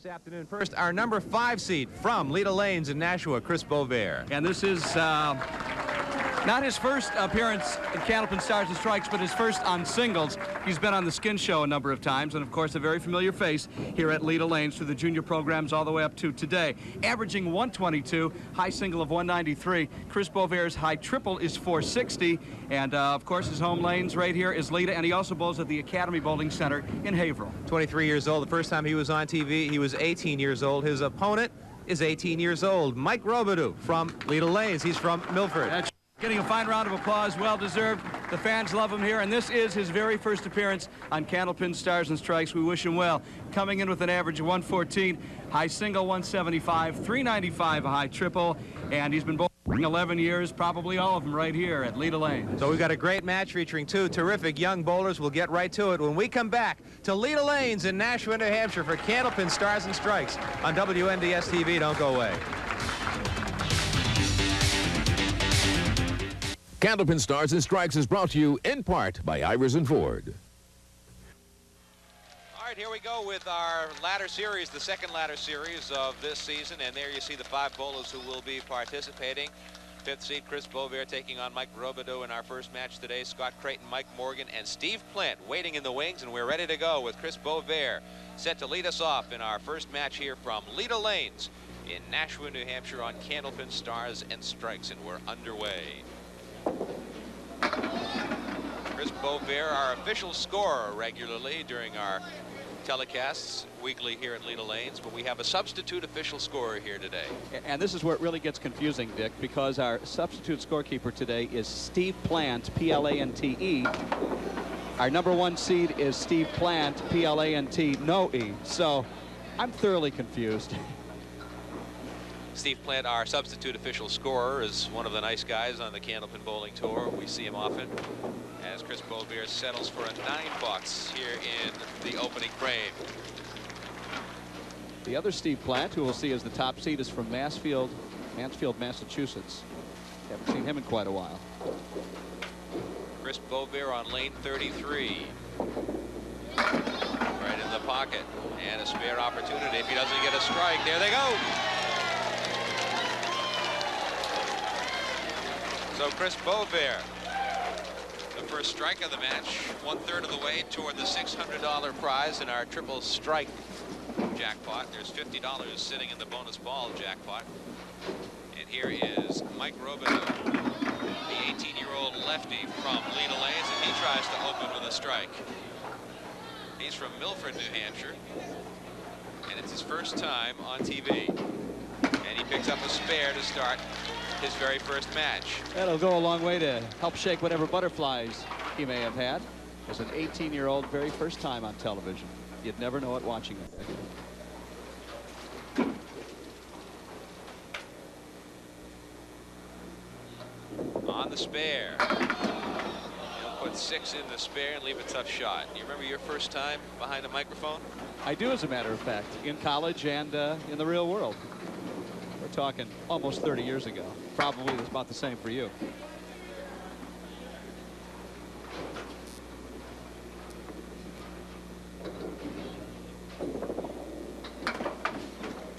this afternoon. First, our number 5 seed from Leda Lanes in Nashua, Chris Boisvert. And this is not his first appearance at Candlepin Stars and Strikes, but his first on singles. He's been on the Skin Show a number of times, and of course a very familiar face here at Leda Lanes through the junior programs all the way up to today. Averaging 122, high single of 193. Chris Boisvert's high triple is 460, and of course his home lanes right here is Leda, and he also bowls at the Academy Bowling Center in Haverhill. 23 years old. The first time he was on TV, he was 18 years old. His opponent is 18 years old. Mike Robidoux from Leda Lanes. He's from Milford. That's getting a fine round of applause, well deserved. The fans love him here, and this is his very first appearance on Candlepin Stars and Strikes. We wish him well. Coming in with an average of 114, high single 175, 395 a high triple, and he's been bowling 11 years, probably all of them right here at Leda Lanes. So we've got a great match featuring 2 terrific young bowlers. We'll get right to it when we come back to Leda Lanes in Nashua, New Hampshire for Candlepin Stars and Strikes on WNDS TV. Don't go away. Candlepin Stars and Strikes is brought to you in part by Iverson Ford. All right, here we go with our ladder series, the second ladder series of this season. And there you see the 5 bowlers who will be participating. 5th seed, Chris Boisvert taking on Mike Robidoux in our first match today. Scott Creighton, Mike Morgan, and Steve Plant waiting in the wings. And we're ready to go with Chris Boisvert set to lead us off in our first match here from Leda Lanes in Nashua, New Hampshire on Candlepin Stars and Strikes. And we're underway. Chris Boisvert, our official scorer regularly during our telecasts weekly here at Leda Lanes, but we have a substitute official scorer here today. And this is where it really gets confusing, Dick, because our substitute scorekeeper today is Steve Plant, P-L-A-N-T-E. Our number 1 seed is Steve Plant, P-L-A-N-T, no E. So I'm thoroughly confused. Steve Plant, our substitute official scorer, is one of the nice guys on the Candlepin Bowling Tour. We see him often as Chris Boisvert settles for a 9-box here in the opening frame. The other Steve Plant, who we'll see as the top seed, is from Mansfield, Massachusetts. Haven't seen him in quite a while. Chris Boisvert on lane 33. Right in the pocket. And a spare opportunity if he doesn't get a strike. There they go. So Chris Boisvert, the first strike of the match, 1/3 of the way toward the $600 prize in our triple strike jackpot. There's $50 sitting in the bonus ball jackpot. And here is Mike Robidoux, the 18-year-old lefty from Leda Lanes, and he tries to open with a strike. He's from Milford, New Hampshire, and it's his first time on TV. And he picks up a spare to start his very first match. That'll go a long way to help shake whatever butterflies he may have had as an 18-year-old, very first time on television. You'd never know it watching it. On the spare. He'll put 6 in the spare and leave a tough shot. You remember your first time behind a microphone? I do, as a matter of fact, in college and in the real world. We're talking almost 30 years ago. Probably it's about the same for you.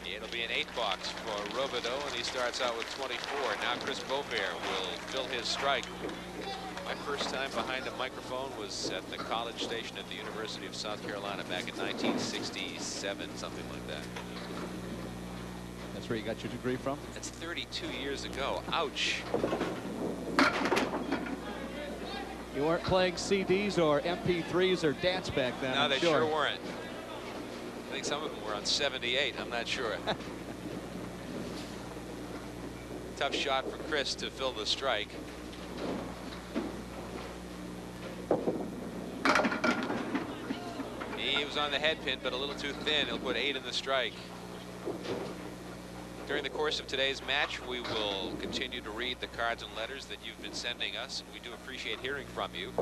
It'll be an 8-box for Robidoux, and he starts out with 24. Now Chris Boisvert will fill his strike. My first time behind a microphone was at the college station at the University of South Carolina back in 1967, something like that. That's where you got your degree from? That's 32 years ago. Ouch. You weren't playing CDs or MP3s or dance back then. No, they sure weren't. I think some of them were on 78. I'm not sure. Tough shot for Chris to fill the strike. He was on the head pin, but a little too thin. He'll put 8 in the strike. During the course of today's match, we will continue to read the cards and letters that you've been sending us, and we do appreciate hearing from you.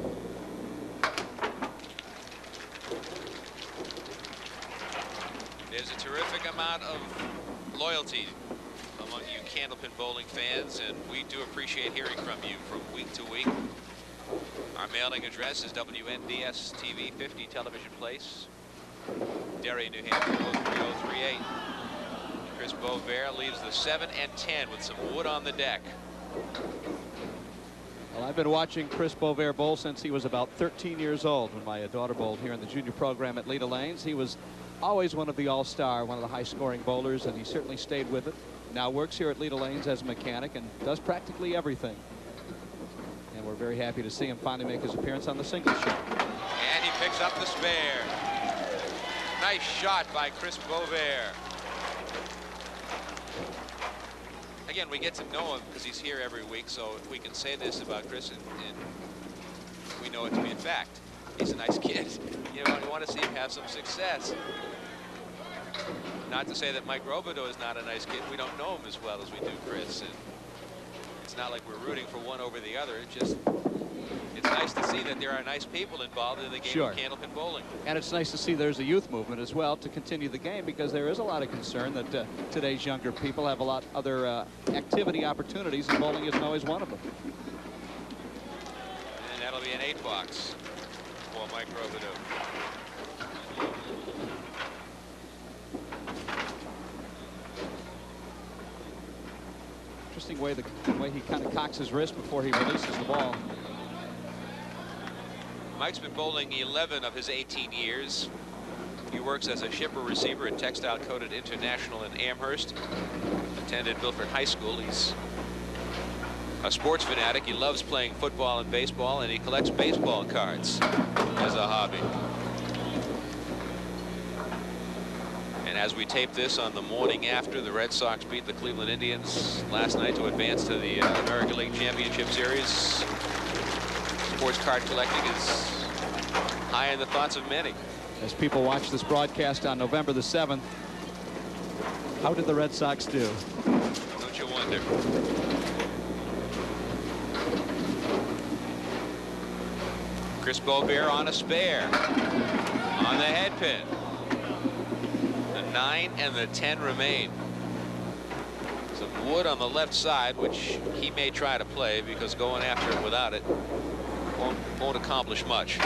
There's a terrific amount of loyalty among you Candlepin bowling fans, and we do appreciate hearing from you from week to week. Our mailing address is WNDS TV, 50 Television Place, Derry, New Hampshire, 03038. Chris Boisvert leaves the 7 and 10 with some wood on the deck. Well, I've been watching Chris Boisvert bowl since he was about 13 years old when my daughter bowled here in the junior program at Leda Lanes. He was always one of the all-star, one of the high-scoring bowlers, and he certainly stayed with it. Now works here at Leda Lanes as a mechanic and does practically everything. And we're very happy to see him finally make his appearance on the singles show. And he picks up the spare. Nice shot by Chris Boisvert. Again, we get to know him because he's here every week, so we can say this about Chris, and we know it to be a fact. He's a nice kid. You know, you want to see him have some success. Not to say that Mike Robidoux is not a nice kid. We don't know him as well as we do Chris, and it's not like we're rooting for one over the other. It's just, it's nice to see that there are nice people involved in the game of Candlepin bowling. And it's nice to see there's a youth movement as well to continue the game, because there is a lot of concern that today's younger people have a lot other activity opportunities, and bowling isn't always one of them. And that'll be an 8-box for Mike Robidoux. Interesting way the way he kind of cocks his wrist before he releases the ball. Mike's been bowling 11 of his 18 years. He works as a shipper receiver at Textile Coated International in Amherst. Attended Milford High School. He's a sports fanatic. He loves playing football and baseball, and he collects baseball cards as a hobby. And as we tape this on the morning after the Red Sox beat the Cleveland Indians last night to advance to the American League Championship Series, sports card collecting is high in the thoughts of many. As people watch this broadcast on November the 7th, how did the Red Sox do? Don't you wonder? Chris Boisvert on a spare on the head pin. The 9 and the 10 remain. Some wood on the left side, which he may try to play, because going after it without it won't accomplish much.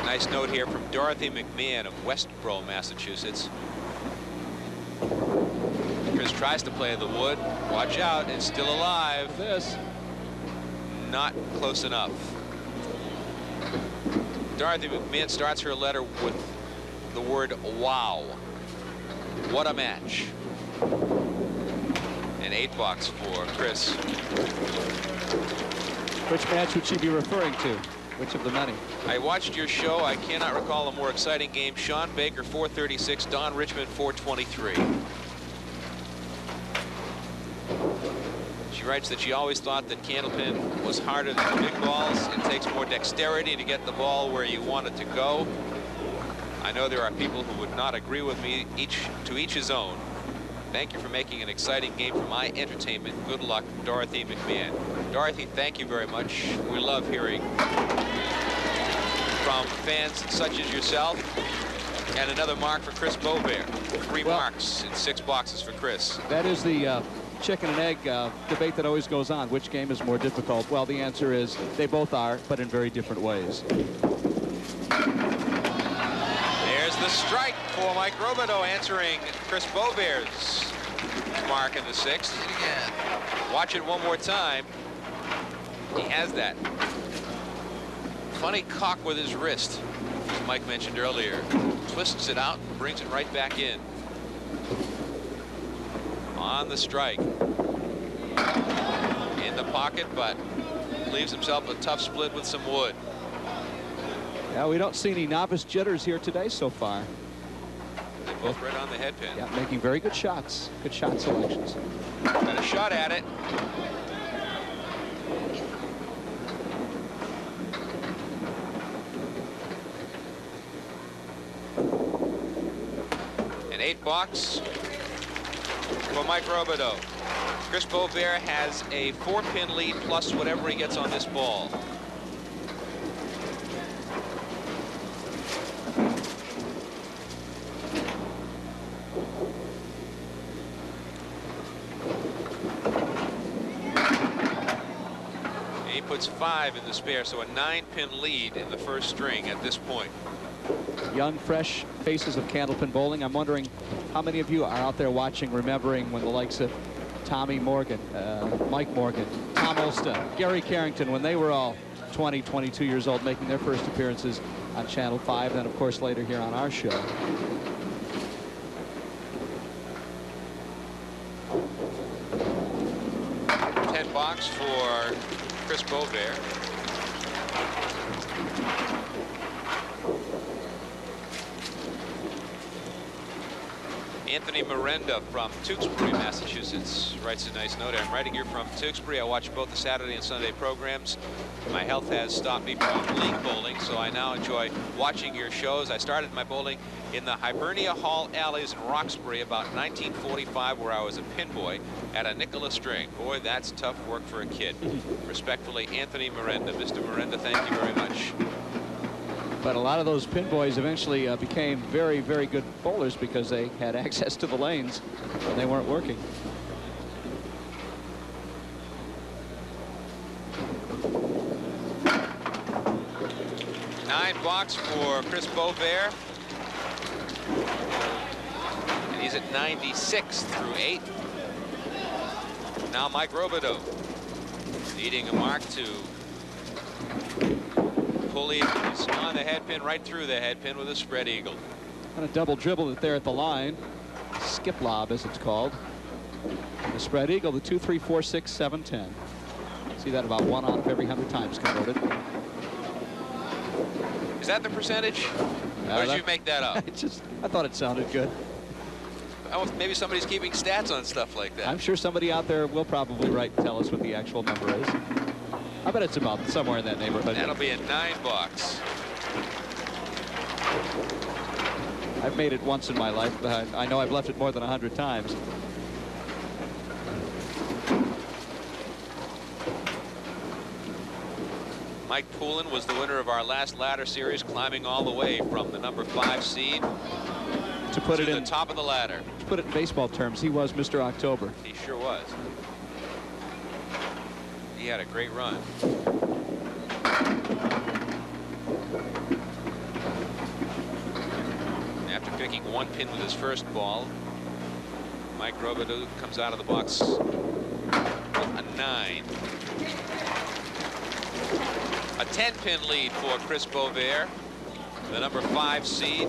Nice note here from Dorothy McMahon of Westboro, Massachusetts. Chris tries to play the wood. Watch out, it's still alive. This. Not close enough. Dorothy McMahon starts her letter with the word wow. What a match. An 8-box for Chris. Which match would she be referring to? Which of the many? I watched your show. I cannot recall a more exciting game. Sean Baker 436, Don Richmond 423. She writes that she always thought that Candlepin was harder than the big balls. It takes more dexterity to get the ball where you want it to go. I know there are people who would not agree with me. To each his own. Thank you for making an exciting game for my entertainment. Good luck, Dorothy McMahon. Dorothy, thank you very much. We love hearing from fans such as yourself. And another mark for Chris Boisvert. 3 marks in 6 boxes for Chris. That is the chicken and egg debate that always goes on. Which game is more difficult? Well, the answer is they both are, but in very different ways. There's the strike for Mike Robidoux, answering Chris Boisvert's mark in the 6th. Watch it one more time. He has that funny cock with his wrist, as Mike mentioned earlier. Twists it out and brings it right back in. On the strike. In the pocket, but leaves himself a tough split with some wood. Yeah, we don't see any novice jitters here today so far. They both right on the head pin. Yeah, making very good shots. Good shot selections. Got a shot at it. An 8-box for Mike Robidoux. Chris Boisvert has a 4-pin lead plus whatever he gets on this ball. He puts 5 in the spare, so a 9-pin lead in the first string at this point. young, fresh faces of Candlepin bowling. I'm wondering how many of you are out there watching, remembering when the likes of Tommy Morgan, Mike Morgan, Tom Olsta, Gary Carrington, when they were all 20, 22 years old, making their first appearances on Channel 5, then of course later here on our show. $10 for Chris Boisvert. Anthony Miranda from Tewksbury, Massachusetts, writes a nice note. I'm writing here from Tewksbury. I watch both the Saturday and Sunday programs. My health has stopped me from league bowling, so I now enjoy watching your shows. I started my bowling in the Hibernia Hall alleys in Roxbury about 1945, where I was a pin boy at a nickel a string. Boy, that's tough work for a kid. Respectfully, Anthony Miranda. Mr. Miranda, thank you very much. But a lot of those pin boys eventually became very, very good bowlers because they had access to the lanes when they weren't working. $9 for Chris Boisvert. And he's at 96 through 8. Now Mike Robidoux needing a mark to pull even. He's on the head pin, right through the head pin with a spread eagle. And a double dribble it there at the line. Skip lob, as it's called. And the spread eagle, the 2, 3, 4, 6, 7, 10. See that about 1 out of every 100 times converted. Is that the percentage? Or did you make that up? I thought it sounded good. Oh, maybe somebody's keeping stats on stuff like that. I'm sure somebody out there will probably write and tell us what the actual number is. I bet it's about somewhere in that neighborhood. That'll be a $9. I've made it once in my life, but I know I've left it more than 100 times. Mike Poulin was the winner of our last ladder series, climbing all the way from the number 5 seed to put it the in top of the ladder. To put it in baseball terms, he was Mr. October. He sure was. He had a great run. After picking 1 pin with his first ball, Mike Robidoux comes out of the box with a 9. A 10-pin lead for Chris Boisvert, the number 5 seed.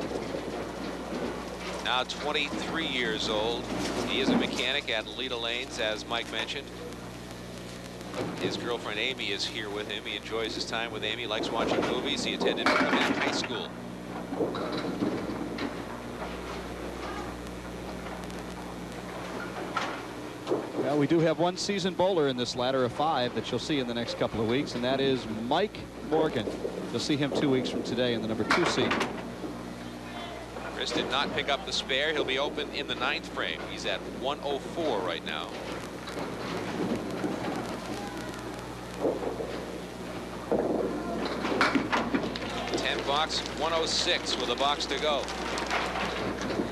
Now 23 years old. He is a mechanic at Leda Lanes, as Mike mentioned. His girlfriend Amy is here with him. He enjoys his time with Amy, likes watching movies. He attended Wilmette High School. Well, we do have one seasoned bowler in this ladder of 5 that you'll see in the next couple of weeks, and that is Mike Morgan. You'll see him 2 weeks from today in the number 2 seed. Chris did not pick up the spare. He'll be open in the 9th frame. He's at 104 right now. $10, 106 with a box to go.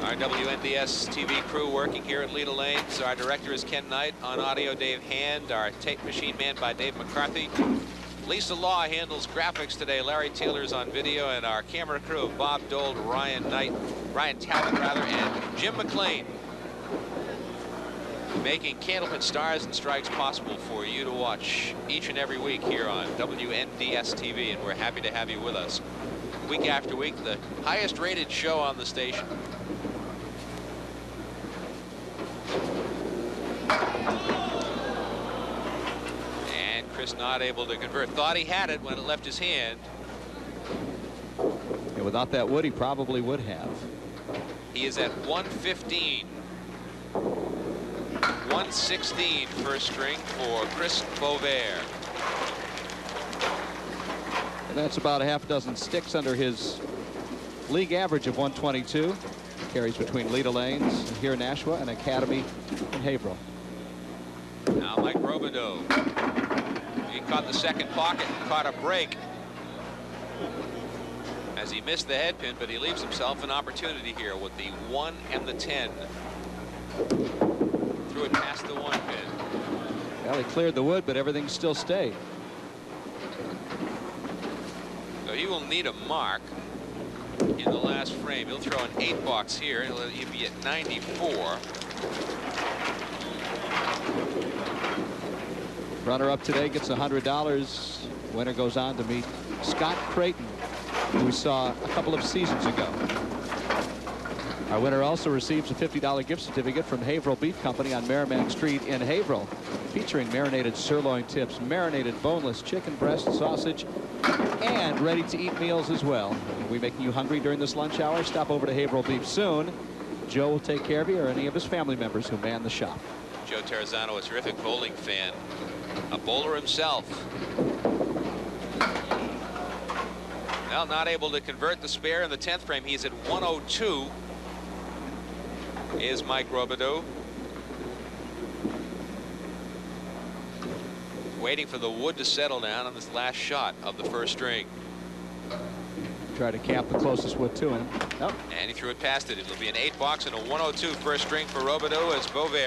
Our WNDS TV crew working here at Leda Lanes. Our director is Ken Knight. On audio, Dave Hand. Our tape machine man by Dave McCarthy. Lisa Law handles graphics today. Larry Taylor's on video, and our camera crew of Bob Dole, Ryan Talbot rather, and Jim McLean, making Candlepin Stars and Strikes possible for you to watch each and every week here on WNDS TV, and we're happy to have you with us week after week. The highest rated show on the station. Chris not able to convert. Thought he had it when it left his hand. And without that wood, he probably would have. He is at 115. 116 first string for Chris Boisvert. And that's about a half dozen sticks under his league average of 122. Carries between Leda Lanes here in Nashua and Academy in Haverhill. Now Mike Robidoux. He caught the second pocket and caught a break as he missed the head pin, but he leaves himself an opportunity here with the 1 and the 10. Threw it past the 1 pin. Well, he cleared the wood, but everything still stayed. So he will need a mark. in the last frame. He'll throw an 8-box here. He'll be at 94. Runner-up today gets $100. Winner goes on to meet Scott Creighton, who we saw a couple of seasons ago. Our winner also receives a $50 gift certificate from Haverhill Beef Company on Merrimack Street in Haverhill, featuring marinated sirloin tips, marinated boneless chicken breast, sausage, and ready-to-eat meals as well. Are we making you hungry during this lunch hour? Stop over to Haverhill Beef soon. Joe will take care of you or any of his family members who man the shop. Joe Terrazzano, a terrific bowling fan, a bowler himself. Well, not able to convert the spare in the 10th frame. He's at 102. Is Mike Robidoux. Waiting for the wood to settle down on this last shot of the first string. Try to cap the closest wood to him. Nope. And he threw it past it. It'll be an 8-box and a 102 first string for Robidoux as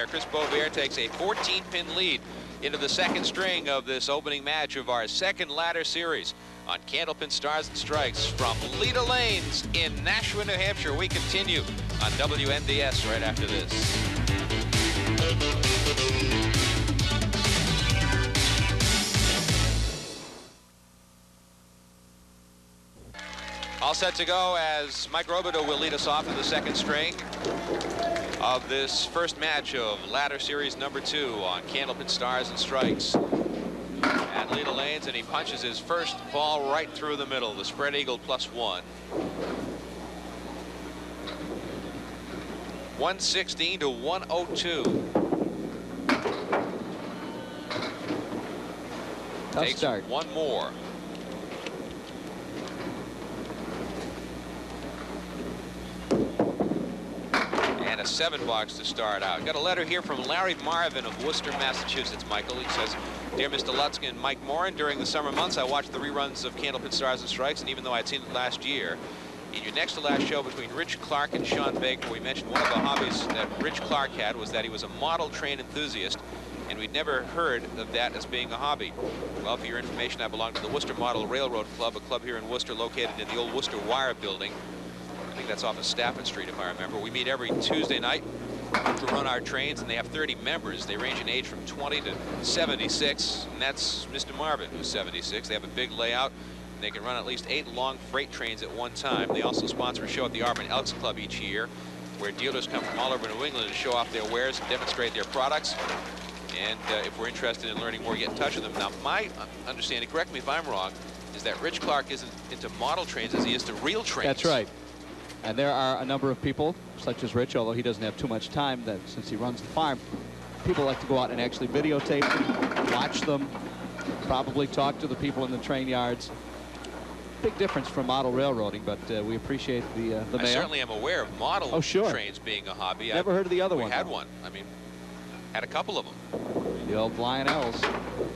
Chris Boisvert takes a 14-pin lead into the second string of this opening match of our second ladder series on Candlepin Stars and Strikes from Leda Lanes in Nashua, New Hampshire. We continue on WNDS right after this. All set to go as Mike Robidoux will lead us off to the second string of this first match of ladder series number 2 on Candlepin Stars and Strikes at Leda Lanes, and he punches his first ball right through the middle, the spread eagle +1. 116 to 102. Tough Takes start. one more. And a 7-box to start out. Got a letter here from Larry Marvin of Worcester, Massachusetts, Michael. He says, "Dear Mr. Lutzke and Mike Morin, during the summer months I watched the reruns of Candlepin Stars and Strikes, and even though I'd seen it last year, in your next to last show between Rich Clark and Sean Baker, we mentioned one of the hobbies that Rich Clark had was that he was a model train enthusiast, and we'd never heard of that as being a hobby. Well, for your information, I belong to the Worcester Model Railroad Club, a club here in Worcester located in the old Worcester Wire Building. I think that's off of Stafford Street, if I remember. We meet every Tuesday night to run our trains, and they have 30 members. They range in age from 20 to 76, and that's Mr. Marvin, who's 76. They have a big layout. They can run at least 8 long freight trains at one time. They also sponsor a show at the Auburn Elks Club each year, where dealers come from all over New England to show off their wares and demonstrate their products. And if we're interested in learning more, get in touch with them. Now, my understanding, correct me if I'm wrong, is that Rich Clark isn't into model trains as he is to real trains. That's right. And there are a number of people, such as Rich, although he doesn't have too much time that since he runs the farm, people like to go out and actually videotape them, watch them, probably talk to the people in the train yards. Big difference from model railroading, but we appreciate the mail. I certainly am aware of model trains being a hobby. Never heard of the other one. We had one. I mean, had a couple of them. The old Lionels,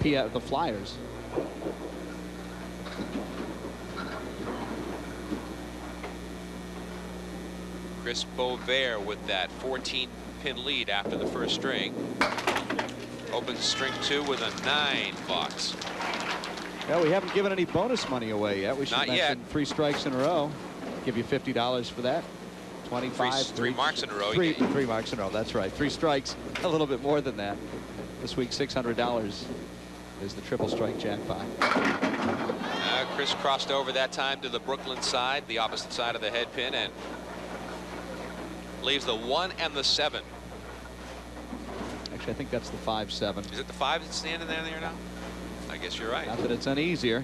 the Flyers. Chris Boisvert with that 14-pin lead after the first string. Opens string 2 with a 9-box. Well, we haven't given any bonus money away yet. We should mention yet. 3 strikes in a row. Give you $50 for that. 25. Three marks in a row. 3 marks in a row. That's right. 3 strikes. A little bit more than that. This week, $600 is the triple strike jackpot. Chris crossed over that time to the Brooklyn side, the opposite side of the head pin, and leaves the 1 and the 7. Actually, I think that's the 5-7. Is it the 5 that's standing there now? I guess you're right. Not that it's any easier.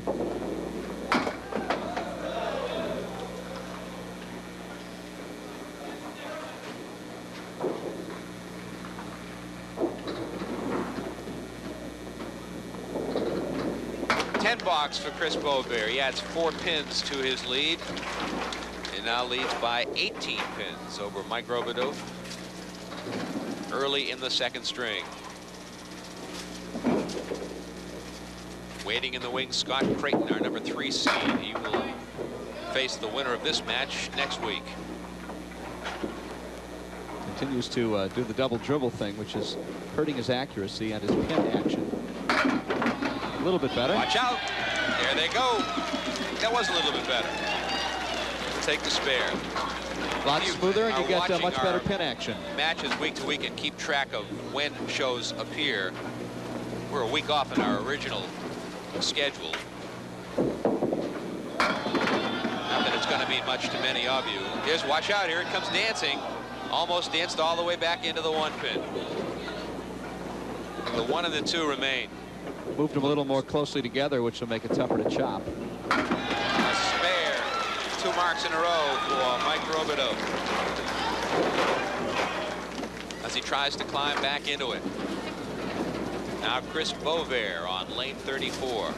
$10 for Chris Boisvert. He adds 4 pins to his lead, and now leads by 18 pins over Mike Robidoux early in the second string. Waiting in the wings, Scott Creighton, our number 3 seed. He will face the winner of this match next week. Continues to do the double dribble thing, which is hurting his accuracy and his pin action. A little bit better. Watch out. There they go. That was a little bit better. take the spare. A lot smoother, and you get much better pin action. Matches week to week and keep track of when shows appear. We're a week off in our original schedule. Not that it's going to mean much to many of you. Here's, watch out, here it comes dancing. Almost danced all the way back into the 1 pin. The 1 and the 2 remain. Moved them a little more closely together, which will make it tougher to chop. A spare. 2 marks in a row for Mike Robidoux. As he tries to climb back into it. Now Chris Boisvert on lane 34.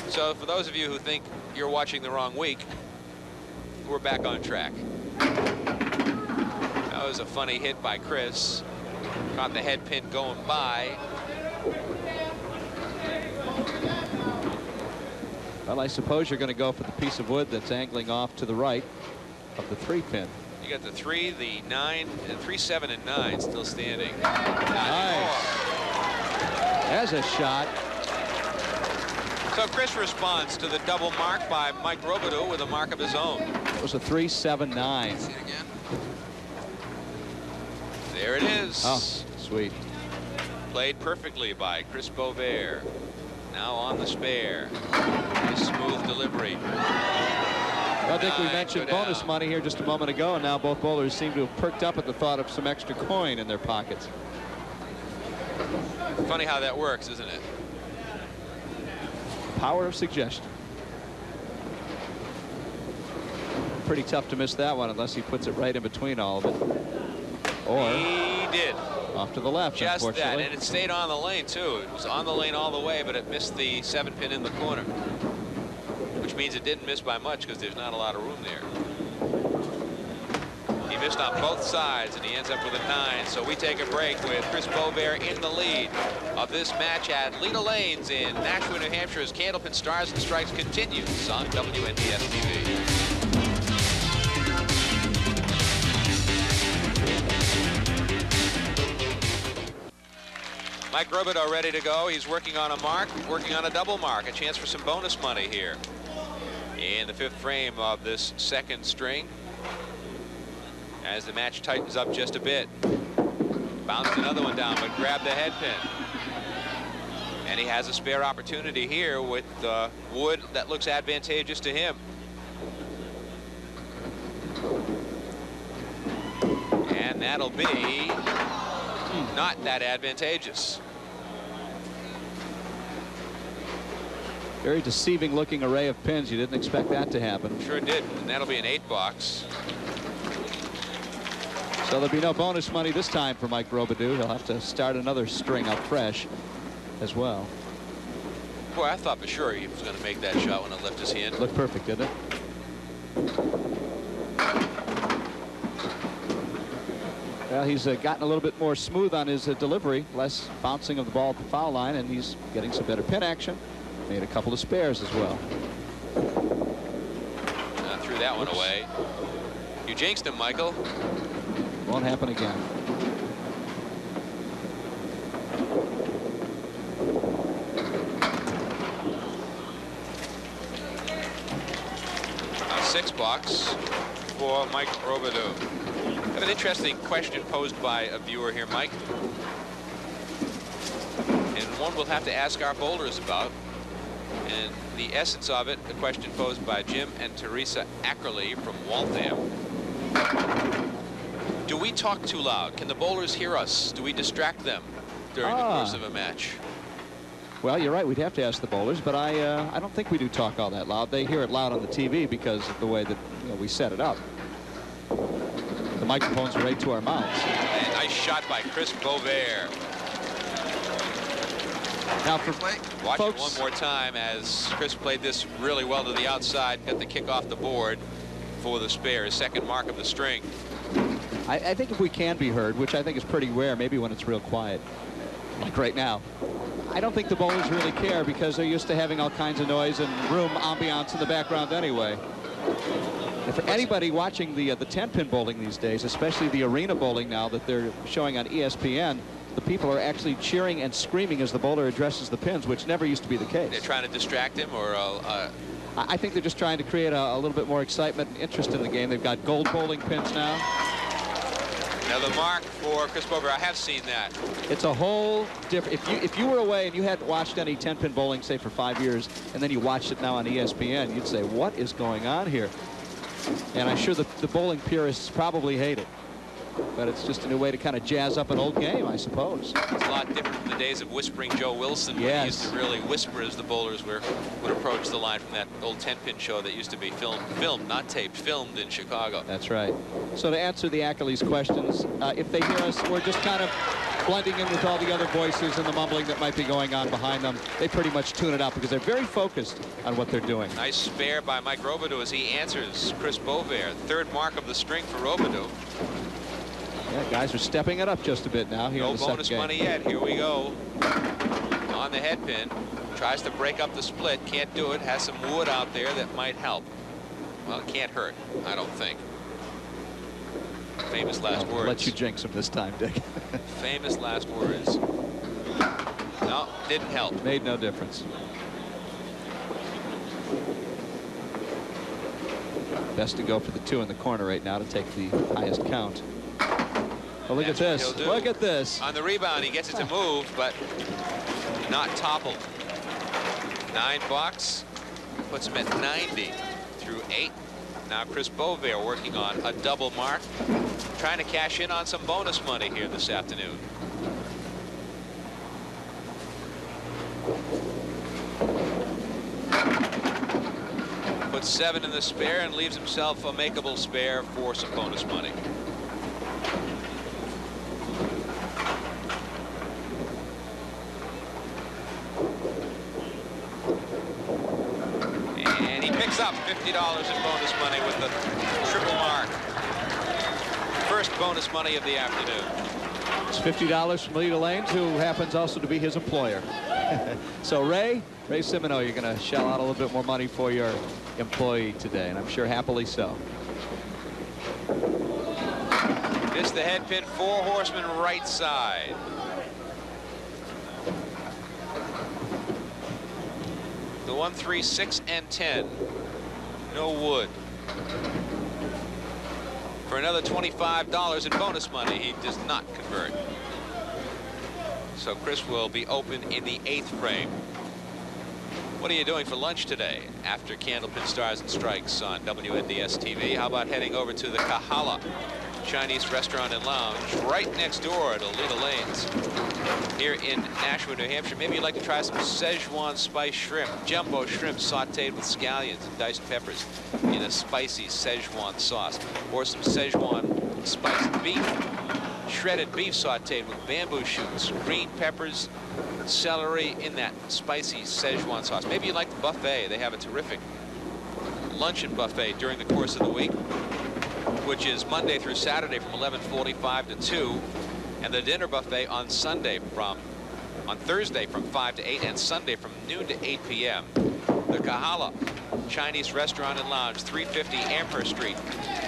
So for those of you who think you're watching the wrong week, we're back on track. That was a funny hit by Chris. Caught the head pin going by. Well, I suppose you're going to go for the piece of wood that's angling off to the right of the 3 pin. You got the 3, the 9, and 3, 7, and 9 still standing. Nice. There's a shot. So Chris responds to the double mark by Mike Robidoux with a mark of his own. It was a 3, 7, 9. See it again. There it is. Oh, sweet. Played perfectly by Chris Boisvert. Now on the spare. Nice smooth delivery. I think we mentioned bonus down. money here just a moment ago, and now both bowlers seem to have perked up at the thought of some extra coin in their pockets. Funny how that works, isn't it? Power of suggestion. Pretty tough to miss that one unless he puts it right in between all of it. Or he did. Off to the left, just unfortunately. that, and it stayed on the lane too. It was on the lane all the way, but it missed the 7 pin in the corner, which means it didn't miss by much because there's not a lot of room there. He missed on both sides, and he ends up with a 9. So we take a break with Chris Boisvert in the lead of this match at Leda Lanes in Nashua, New Hampshire, as Candlepin Stars and Strikes continues on WNDS TV. Mike Robidoux ready to go. He's working on a mark, working on a double mark, a chance for some bonus money here in the 5th frame of this 2nd string. As the match tightens up just a bit. Bounced another one down, but grabbed the head pin. And he has a spare opportunity here with wood that looks advantageous to him. And that'll be not that advantageous. Very deceiving looking array of pins. You didn't expect that to happen. Sure did, and that'll be an 8 box. So there'll be no bonus money this time for Mike Robidoux. He'll have to start another string up fresh as well. Boy, I thought for sure he was going to make that shot when it left his hand. Looked perfect, didn't it? Well, he's gotten a little bit more smooth on his delivery, less bouncing of the ball at the foul line, and he's getting some better pin action. Made a couple of spares as well. Threw that one away. You jinxed him, Michael. Won't happen again. 6 box for Mike Robidoux. I have an interesting question posed by a viewer here, Mike, and one we'll have to ask our bowlers about. And the essence of it, a question posed by Jim and Teresa Ackerley from Waltham. Do we talk too loud? Can the bowlers hear us? Do we distract them during the course of a match? Well, you're right. We'd have to ask the bowlers, but I don't think we do talk all that loud. They hear it loud on the TV because of the way that we set it up. The microphones are right to our mouths. And nice shot by Chris Boisvert. Now for watch folks, it one more time as Chris played this really well to the outside, got the kick off the board for the spare, his 2nd mark of the string. I think if we can be heard, which I think is pretty rare, maybe when it's real quiet, like right now, I don't think the bowlers really care because they're used to having all kinds of noise and room ambiance in the background anyway. And for anybody watching the 10-pin bowling these days, especially the arena bowling now that they're showing on ESPN, the people are actually cheering and screaming as the bowler addresses the pins, which never used to be the case. They're trying to distract him or I think they're just trying to create a little bit more excitement and interest in the game. They've got gold bowling pins now. Now the mark for Chris Boisvert, I have seen that. It's a whole different. If you were away and you hadn't watched any 10-pin bowling, say, for 5 years, and then you watched it now on ESPN, you'd say, what is going on here? And I'm sure the bowling purists probably hate it. But it's just a new way to kind of jazz up an old game, I suppose. It's a lot different from the days of Whispering Joe Wilson, when he used to really whisper as the bowlers would approach the line from that old 10-pin show that used to be filmed, not taped, filmed in Chicago. That's right. So to answer the Achilles questions, if they hear us, we're just kind of blending in with all the other voices and the mumbling that might be going on behind them. They pretty much tune it out because they're very focused on what they're doing. Nice spare by Mike Robidoux as he answers Chris Boisvert. Third mark of the string for Robidoux. Yeah, guys are stepping it up just a bit now here in the second game. No bonus money yet. Here we go. On the head pin. Tries to break up the split. Can't do it. Has some wood out there that might help. Well, it can't hurt, I don't think. Famous last words. I'll let you jinx him this time, Dick. Famous last words. No, didn't help. Made no difference. Best to go for the 2 in the corner right now to take the highest count. Oh, look at this. Look at this. On the rebound, he gets it to move, but not toppled. $9. Puts him at 90 through 8. Now Chris Boisvert working on a double mark. Trying to cash in on some bonus money here this afternoon. Puts 7 in the spare and leaves himself a makeable spare for some bonus money. And he picks up $50 in bonus money with the triple mark. First bonus money of the afternoon. It's $50 from Lita Lanes, who happens also to be his employer. So Ray Simino, you're going to shell out a little bit more money for your employee today, and I'm sure happily so. Missed the head pin, 4 horsemen right side. The 1, 3, 6, and 10. No wood. For another $25 in bonus money, he does not convert. So Chris will be open in the 8th frame. What are you doing for lunch today after Candlepin Stars and Strikes on WNDS TV? How about heading over to the Kahala Chinese Restaurant and Lounge right next door to Lita Lanes here in Nashua, New Hampshire? Maybe you'd like to try some Szechuan spice shrimp, jumbo shrimp sauteed with scallions and diced peppers in a spicy Szechuan sauce, or some Szechuan spiced beef, shredded beef sauteed with bamboo shoots, green peppers, celery in that spicy Szechuan sauce. Maybe you like the buffet. They have a terrific luncheon buffet during the course of the week, which is Monday through Saturday from 11:45 to 2, and the dinner buffet on Thursday from 5 to 8, and Sunday from noon to 8 p.m. The Kahala Chinese Restaurant and Lounge, 350 Amherst Street,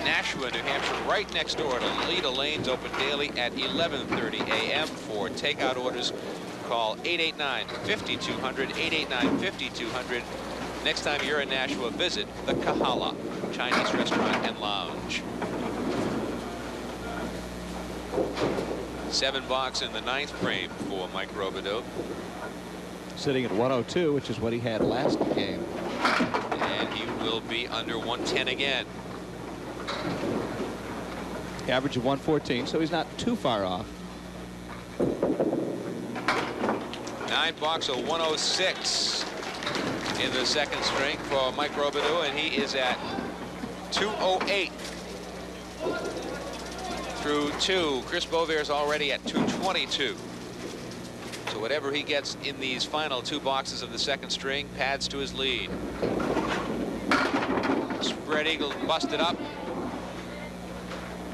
Nashua, New Hampshire, right next door to Lita Lanes, open daily at 11:30 a.m. For takeout orders, call 889-5200, 889-5200. Next time you're in Nashua, visit the Kahala Chinese Restaurant and Lounge. $7 in the 9th frame for Mike Robidoux. Sitting at 102, which is what he had last game. And he will be under 110 again. Average of 114, so he's not too far off. $9 of 106 in the second string for Mike Robidoux, and he is at 208 through 2. Chris Boisvert is already at 222. So whatever he gets in these final 2 boxes of the second string pads to his lead. Spread eagle busted up.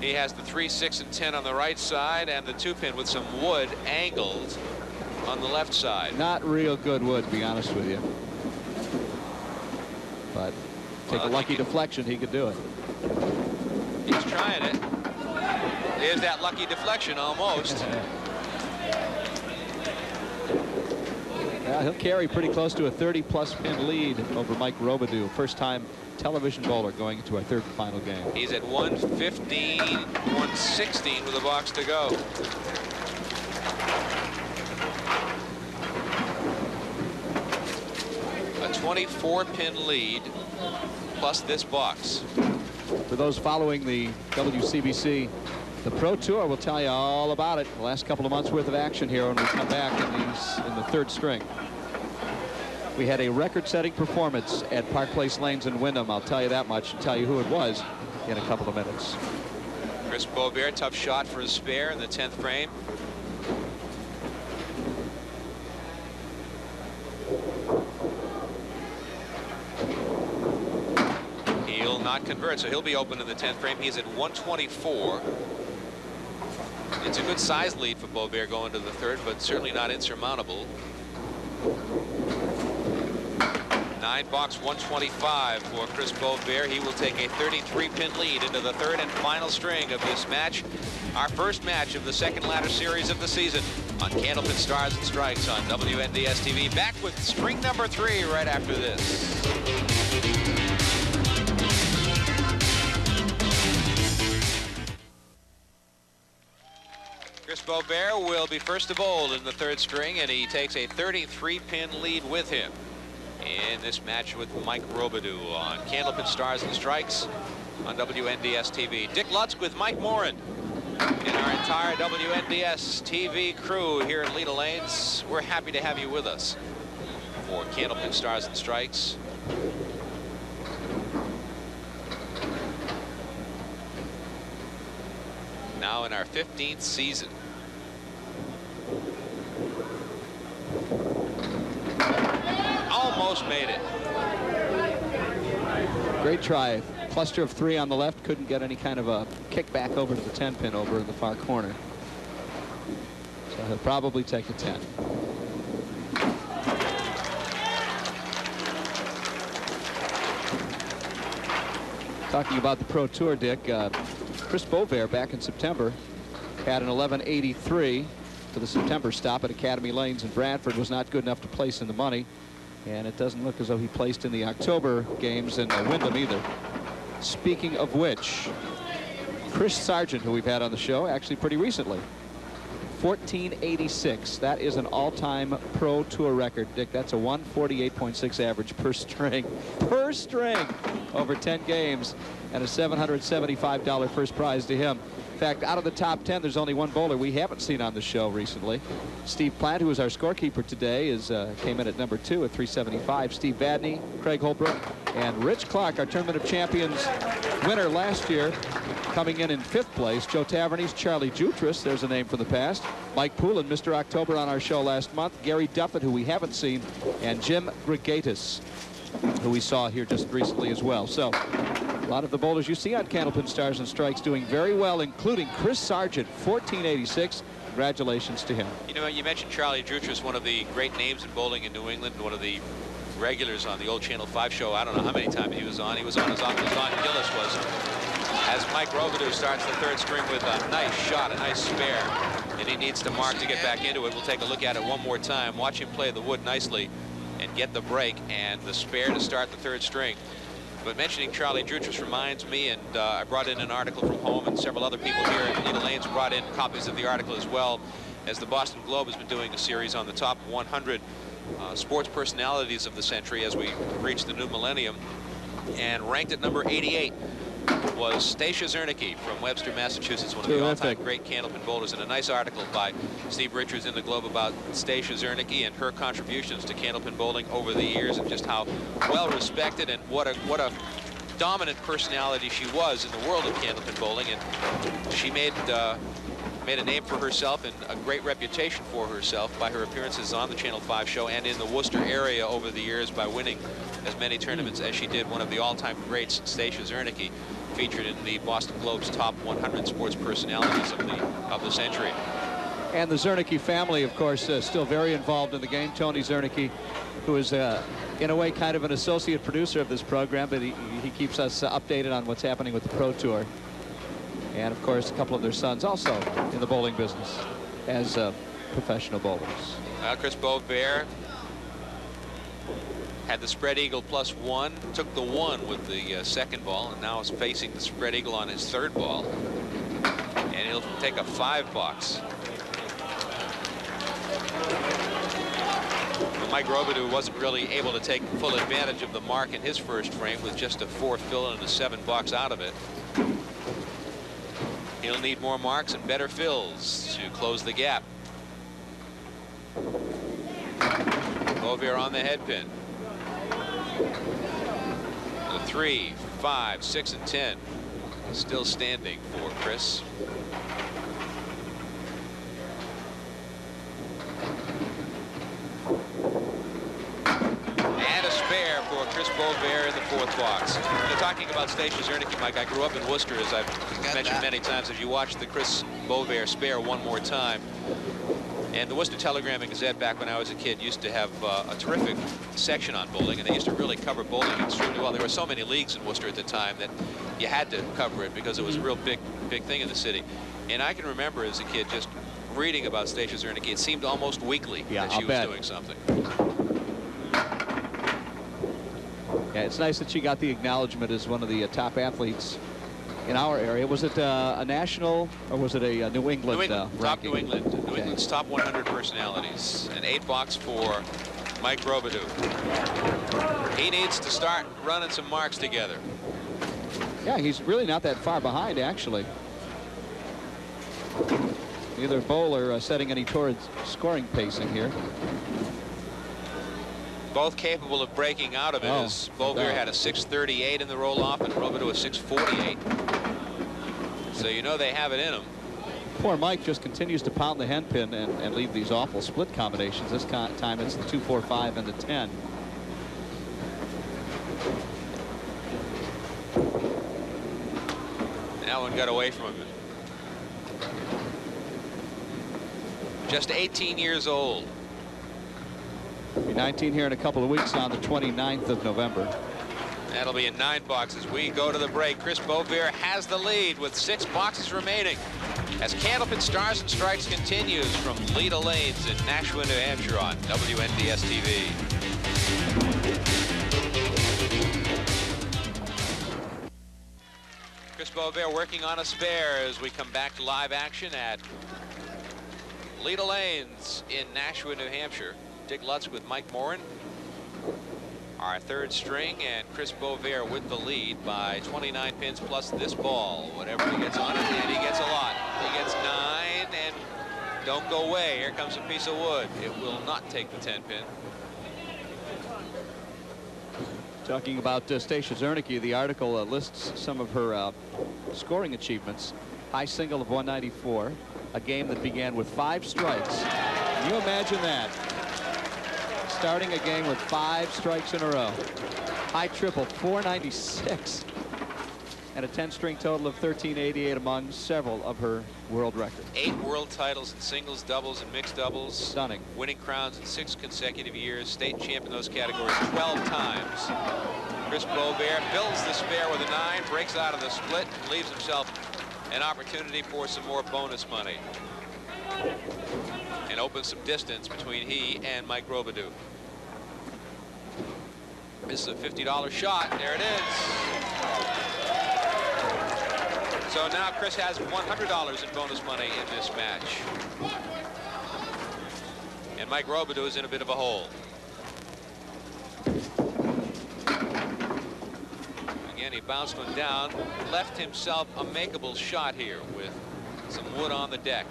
He has the 3, 6, and 10 on the right side, and the 2-pin with some wood angled on the left side. Not real good wood, to be honest with you. But take a lucky deflection, he could do it. He's trying it. There's that lucky deflection almost. He'll carry pretty close to a 30-plus pin lead over Mike Robidoux. First-time television bowler going into our third and final game. He's at 115, 116 with a box to go. A 24-pin lead plus this box. For those following the WCBC, the Pro Tour will tell you all about it. The last couple of months worth of action here when we come back in the third string. We had a record-setting performance at Park Place Lanes in Wyndham. I'll tell you that much and tell you who it was in a couple of minutes. Chris Boisvert, tough shot for a spare in the 10th frame. He'll not convert, so he'll be open in the 10th frame. He's at 124. It's a good size lead for Boisvert going to the third, but certainly not insurmountable. 9-box 125 for Chris Boisvert. He will take a 33-pin lead into the third and final string of this match. Our first match of the second ladder series of the season on Candlepin Stars and Strikes on WNDS TV. Back with string number 3 right after this. Chris Boisvert will be first to bowl in the third string, and he takes a 33-pin lead with him in this match with Mike Robidoux on Candlepin Stars and Strikes on WNDS TV. Dick Lutz with Mike Morin and our entire WNDS TV crew here at Leda Lanes. We're happy to have you with us for Candlepin Stars and Strikes. Now in our 15th season. Almost made it. Great try. Cluster of 3 on the left. Couldn't get any kind of a kick back over to the 10-pin over in the far corner. So he'll probably take a 10. Talking about the Pro Tour, Dick, Chris Boisvert back in September had an 1183 for the September stop at Academy Lanes in Bradford. Was not good enough to place in the money, and it doesn't look as though he placed in the October games in Wyndham either. Speaking of which, Chris Sargent, who we've had on the show actually pretty recently, 1486. That is an all-time Pro Tour record, Dick. That's a 148.6 average per string over 10 games, and a $775 first prize to him. In fact, out of the top 10, there's only one bowler we haven't seen on the show recently. Steve Plant, who is our scorekeeper today, came in at number 2 at 375. Steve Vadney, Craig Holbrook, and Rich Clark, our Tournament of Champions winner last year, coming in 5th place. Joe Tavernies, Charlie Jutras, there's a name from the past. Mike Poulin, Mr. October on our show last month. Gary Duffett, who we haven't seen, and Jim Grigatis, who we saw here just recently as well. So a lot of the bowlers you see on Candlepin Stars and Strikes doing very well, including Chris Sargent, 1486. Congratulations to him. You know, you mentioned Charlie Jutras, one of the great names in bowling in New England, one of the regulars on the old Channel 5 show. I don't know how many times he was on. He was on as often as Don Gillis was. As Mike Robidoux starts the third string with a nice shot, a nice spare, and he needs to mark to get back into it. We'll take a look at it one more time. Watch him play the wood nicely and get the break and the spare to start the third string. But mentioning Charlie Jutras reminds me, and I brought in an article from home, and several other people here at Leda Lanes brought in copies of the article as well, as the Boston Globe has been doing a series on the top 100 sports personalities of the century as we reach the new millennium. And ranked at number 88 was Stacia Zernicke from Webster, Massachusetts, one of the all-time great Candlepin bowlers, and a nice article by Steve Richards in the Globe about Stacia Zernicke and her contributions to Candlepin bowling over the years, and just how well respected and what a dominant personality she was in the world of Candlepin bowling. And she made a name for herself and a great reputation for herself by her appearances on the Channel 5 show and in the Worcester area over the years by winning as many tournaments as she did. One of the all-time greats, Stacia Zernicke, featured in the Boston Globe's top 100 sports personalities of the century. And the Zernicke family, of course, still very involved in the game. Tony Zernicke, who is in a way kind of an associate producer of this program, but he keeps us updated on what's happening with the Pro Tour. And of course, a couple of their sons also in the bowling business as professional bowlers. Chris Boisvert Had the spread eagle +1, took the 1 with the second ball, and now is facing the spread eagle on his third ball. And he'll take a 5 box. Well, Mike Robidoux wasn't really able to take full advantage of the mark in his first frame with just a 4 fill and a 7 box out of it. He'll need more marks and better fills to close the gap. Boisvert on the head pin. The 3, 5, 6, and 10 still standing for Chris. And a spare for Chris Boisvert in the 4th box. Talking about Stacia Zernicke, Mike, I grew up in Worcester, as I've mentioned many times. If you watch the Chris Boisvert spare one more time, and the Worcester Telegram and Gazette back when I was a kid used to have a terrific section on bowling, and they used to really cover bowling extremely well. There were so many leagues in Worcester at the time that you had to cover it because it was a real big thing in the city. And I can remember as a kid just reading about Stacia Zernicke. It seemed almost weekly that she was doing something. Yeah, it's nice that she got the acknowledgement as one of the top athletes in our area. Was it a national, or was it a New England? Top New England. New England's top 100 personalities. An 8 box for Mike Robidoux. He needs to start running some marks together. Yeah, he's really not that far behind, actually. Neither bowler setting any towards scoring pacing here. Both capable of breaking out of it, as Boisvert had a 638 in the roll-off and Robidoux a 648. So you know they have it in them. Poor Mike just continues to pound the hen pin and leave these awful split combinations. This time it's the 2, 4, 5 and the 10. That one got away from him. Just 18 years old. Be 19 here in a couple of weeks on the 29th of November. That'll be in 9 boxes. We go to the break. Chris Boisvert has the lead with 6 boxes remaining as Candlepin Stars and Strikes continues from Leda Lanes in Nashua, New Hampshire on WNDS TV. Chris Boisvert working on a spare as we come back to live action at Leda Lanes in Nashua, New Hampshire. Dick Lutz with Mike Morin, our 3rd string, and Chris Boisvert with the lead by 29 pins plus this ball. Whatever he gets on it, and he gets a lot. He gets 9, and don't go away. Here comes a piece of wood. It will not take the 10 pin. Talking about Stacia Zernicke, the article lists some of her scoring achievements. High single of 194, a game that began with 5 strikes. Can you imagine that? Starting a game with 5 strikes in a row. High triple 496, and a 10-string total of 1388 among several of her world records. 8 world titles in singles, doubles, and mixed doubles. Stunning. Winning crowns in 6 consecutive years. State champ in those categories 12 times. Chris Boisvert fills the spare with a 9, breaks out of the split, and leaves himself an opportunity for some more bonus money. And opens some distance between he and Mike Robidoux. This is a $50 shot. There it is. So now Chris has $100 in bonus money in this match. And Mike Robidoux is in a bit of a hole. Again, he bounced one down, left himself a makeable shot here with some wood on the deck.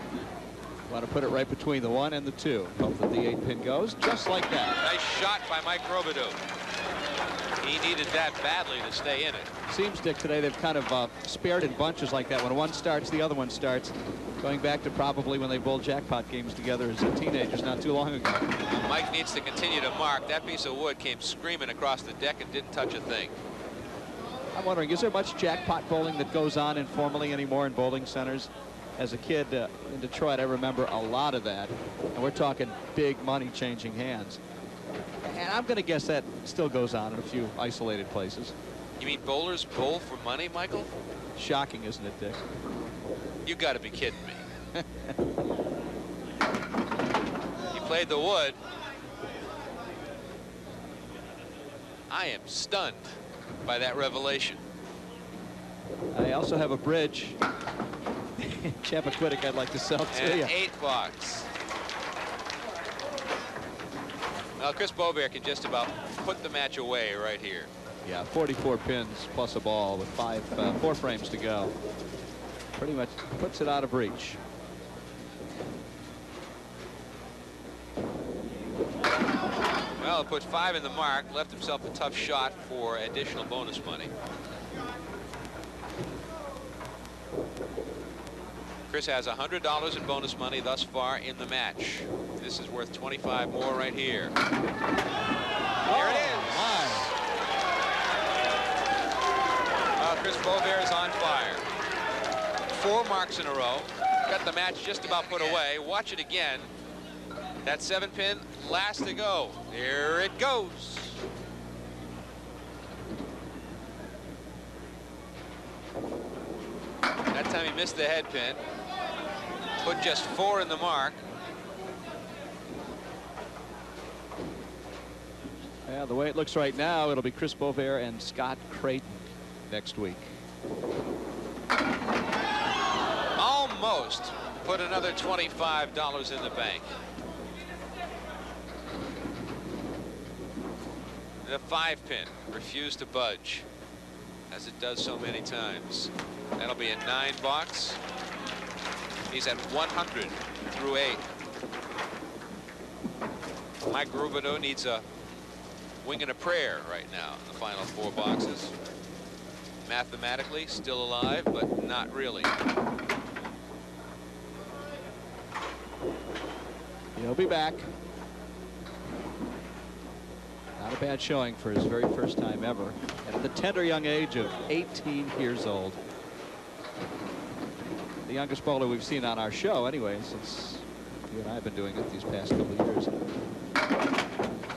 Want to put it right between the 1 and the 2. Hope that the 8 pin goes just like that. Nice shot by Mike Robidoux. He needed that badly to stay in it. Seems, Dick, today they've kind of spared in bunches like that. When one starts, the other one starts. Going back to probably when they bowled jackpot games together as teenagers not too long ago. Mike needs to continue to mark. That piece of wood came screaming across the deck and didn't touch a thing. I'm wondering, is there much jackpot bowling that goes on informally anymore in bowling centers? As a kid in Detroit, I remember a lot of that. And we're talking big money changing hands. And I'm going to guess that still goes on in a few isolated places. You mean bowlers bowl for money, Michael? Shocking, isn't it, Dick? You got to be kidding me. He played the wood. I am stunned by that revelation. I also have a bridge. Chappaquiddick I'd like to sell to And you. 8 bucks. Well, Chris Boisvert can just about put the match away right here. Yeah, 44 pins plus a ball with 4 frames to go. Pretty much puts it out of reach. Well, put 5 in the mark, left himself a tough shot for additional bonus money. Chris has $100 in bonus money thus far in the match. This is worth 25 more right here. There it is. Well, Chris Boisvert is on fire. 4 marks in a row. Got the match just about put away. Watch it again. That 7-pin, last to go. Here it goes. That time he missed the head pin. Put just 4 in the mark. Yeah, the way it looks right now, it'll be Chris Boisvert and Scott Creighton next week. Almost put another $25 in the bank. The 5-pin refused to budge, as it does so many times. That'll be a 9 box. He's at 100 through 8. Mike Robidoux needs a wing and a prayer right now in the final 4 boxes. Mathematically still alive, but not really. He'll be back. Not a bad showing for his very first time ever, and at the tender young age of 18 years old. The youngest bowler we've seen on our show anyway, since you and I have been doing it these past couple of years.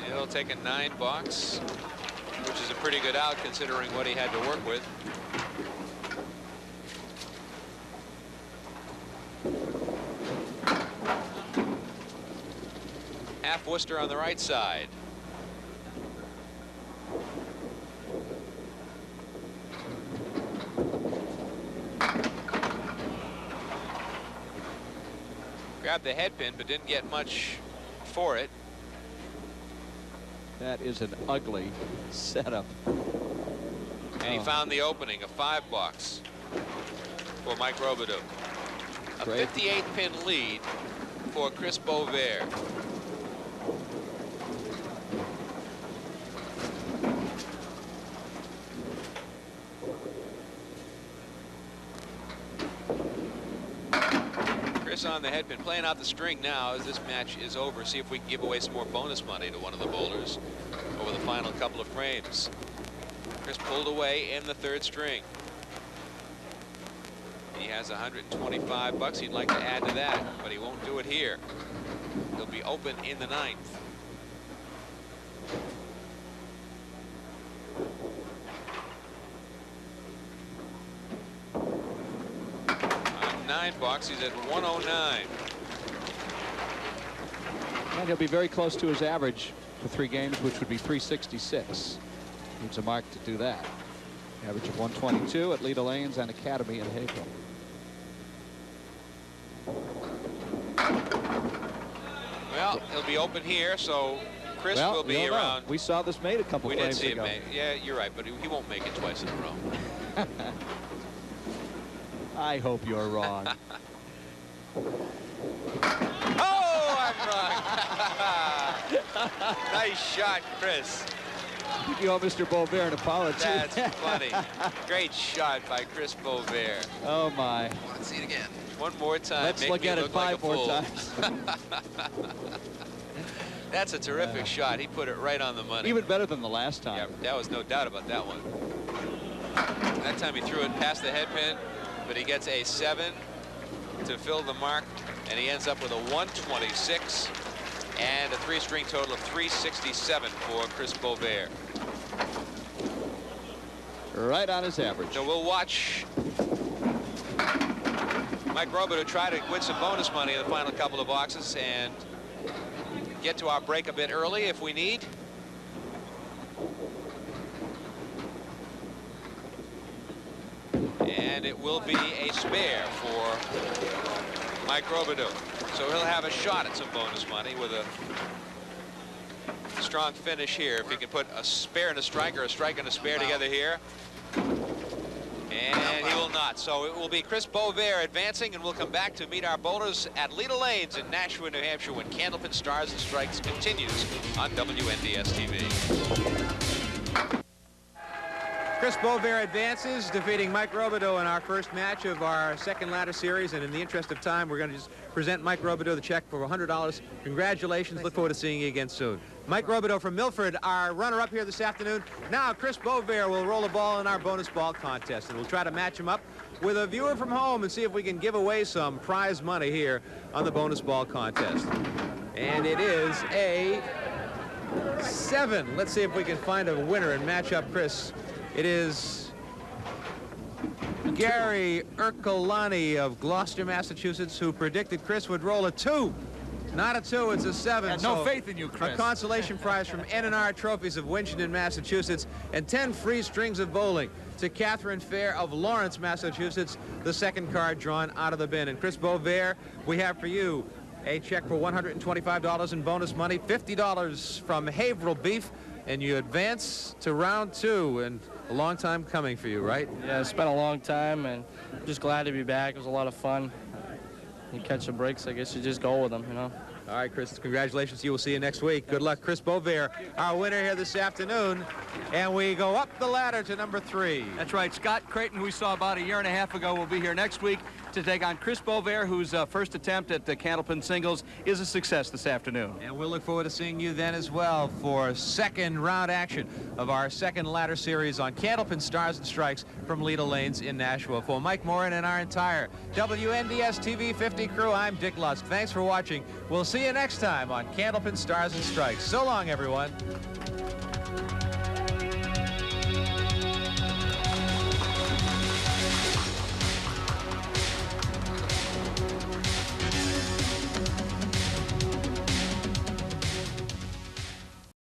He'll take a 9 box, which is a pretty good out considering what he had to work with. Half Worcester on the right side. Grabbed the head pin, but didn't get much for it. That is an ugly setup. And he found the opening, a 5 box for Mike Robidoux. A 58-pin lead for Chris Boisvert. Chris on the head pin, playing out the string now as this match is over. See if we can give away some more bonus money to one of the bowlers over the final couple of frames. Chris pulled away in the 3rd string. He has 125 bucks. He'd like to add to that, but he won't do it here. He'll be open in the 9th. On 9 bucks, he's at 109. And he'll be very close to his average for 3 games, which would be 366. Needs a mark to do that. Average of 122 at Leda Lanes and Academy in Haverhill. Well, he'll be open here, so Chris will be around. We saw this made a couple We frames did see ago. it made. Yeah, you're right, but he won't make it twice in a row. I hope you're wrong. Oh, I'm wrong. Nice shot, Chris. You owe Mr. Boisvert an apology. That's funny. Great shot by Chris Boisvert. Oh, my. Want to see it again? One more time. Let's Make look me at it look like 5 more a fool. times. That's a terrific shot. He put it right on the money. Even better than the last time. Yeah, there was no doubt about that one. That time he threw it past the head pin, but he gets a 7 to fill the mark, and he ends up with a 126 and a 3-string total of 367 for Chris Boisvert. Right on his average. So we'll watch Mike Robidoux try to win some bonus money in the final couple of boxes and get to our break a bit early if we need. and it will be a spare for Mike Robidoux. So he'll have a shot at some bonus money with a strong finish here. If he can put a spare and a strike, or a strike and a spare together here. And he will not. So it will be Chris Boisvert advancing, and we'll come back to meet our bowlers at Leda Lanes in Nashua, New Hampshire, when Candlepin Stars and Strikes continues on WNDS TV. Chris Boisvert advances, defeating Mike Robidoux in our first match of our second ladder series. And in the interest of time, we're going to just present Mike Robidoux the check for $100. Congratulations. Look forward to seeing you again soon. Mike Robidoux from Milford, our runner-up here this afternoon. Now, Chris Boisvert will roll a ball in our bonus ball contest, and we'll try to match him up with a viewer from home and see if we can give away some prize money here on the bonus ball contest. And it is a 7. Let's see if we can find a winner and match up Chris. It is Gary Ercolani of Gloucester, Massachusetts, who predicted Chris would roll a 2. Not a 2, it's a 7. Had no faith in you, Chris. A consolation prize from N&R Trophies of Winchendon, Massachusetts, and 10 free strings of bowling to Catherine Fair of Lawrence, Massachusetts, the second card drawn out of the bin. And Chris Boisvert, we have for you a check for $125 in bonus money, $50 from Haverhill Beef, and you advance to round 2, and a long time coming for you, right? Yeah, it's been a long time, and I'm just glad to be back. It was a lot of fun. You catch the breaks, I guess you just go with them, you know. All right, Chris, congratulations. You will see you next week. Good luck. Chris Boisvert, our winner here this afternoon. And we go up the ladder to number 3. That's right. Scott Creighton, who we saw about a year and a half ago, will be here next week to take on Chris Boisvert, whose first attempt at the Candlepin singles is a success this afternoon. And we'll look forward to seeing you then as well for second round action of our second ladder series on Candlepin Stars and Strikes from Leda Lanes in Nashua. For Mike Morin and our entire WNDS TV 50 crew, I'm Dick Lusk. Thanks for watching. We'll see you next time on Candlepin Stars and Strikes. So long, everyone.